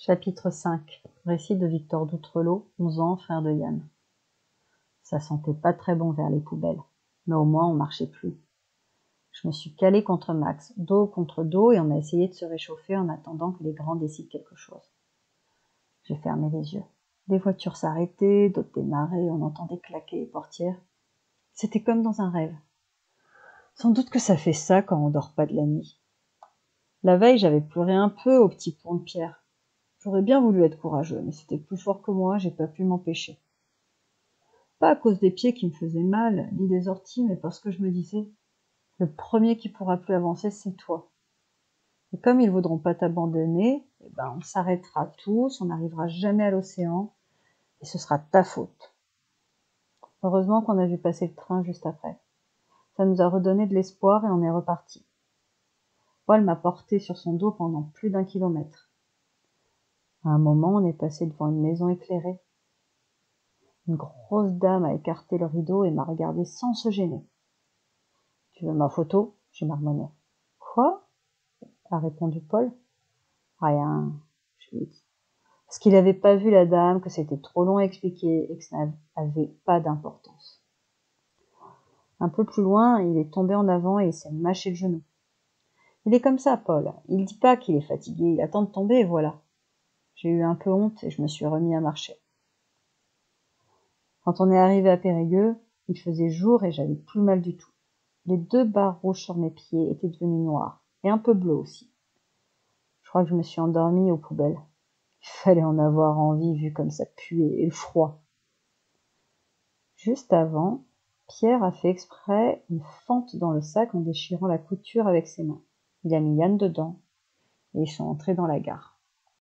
Chapitre 5. Récit de Victor Doutrelot, 11 ans, frère de Yann. Ça sentait pas très bon vers les poubelles, mais au moins on marchait plus. Je me suis calée contre Max, dos contre dos, et on a essayé de se réchauffer en attendant que les grands décident quelque chose. J'ai fermé les yeux. Des voitures s'arrêtaient, d'autres démarraient, on entendait claquer les portières. C'était comme dans un rêve. Sans doute que ça fait ça quand on dort pas de la nuit. La veille, j'avais pleuré un peu au petit pont de pierre. J'aurais bien voulu être courageux, mais c'était plus fort que moi, j'ai pas pu m'empêcher. Pas à cause des pieds qui me faisaient mal, ni des orties, mais parce que je me disais, le premier qui pourra plus avancer, c'est toi. Et comme ils voudront pas t'abandonner, on s'arrêtera tous, on n'arrivera jamais à l'océan, et ce sera ta faute. Heureusement qu'on a vu passer le train juste après. Ça nous a redonné de l'espoir et on est reparti. Paul m'a porté sur son dos pendant plus d'1 kilomètre. À un moment, on est passé devant une maison éclairée. Une grosse dame a écarté le rideau et m'a regardé sans se gêner. « Tu veux ma photo ?» j'ai marmonné. « Quoi ?» a répondu Paul. « Rien, » je lui ai dit. Parce qu'il n'avait pas vu la dame, que c'était trop long à expliquer et que ça n'avait pas d'importance. Un peu plus loin, il est tombé en avant et il s'est mâché le genou. Il est comme ça, Paul. Il dit pas qu'il est fatigué, il attend de tomber et voilà. J'ai eu un peu honte et je me suis remis à marcher. Quand on est arrivé à Périgueux, il faisait jour et j'avais plus mal du tout. Les 2 barres rouges sur mes pieds étaient devenues noires, et un peu bleues aussi. Je crois que je me suis endormie aux poubelles. Il fallait en avoir envie vu comme ça puait, et le froid. Juste avant, Pierre a fait exprès une fente dans le sac en déchirant la couture avec ses mains. Il a mis Yann dedans, et ils sont entrés dans la gare.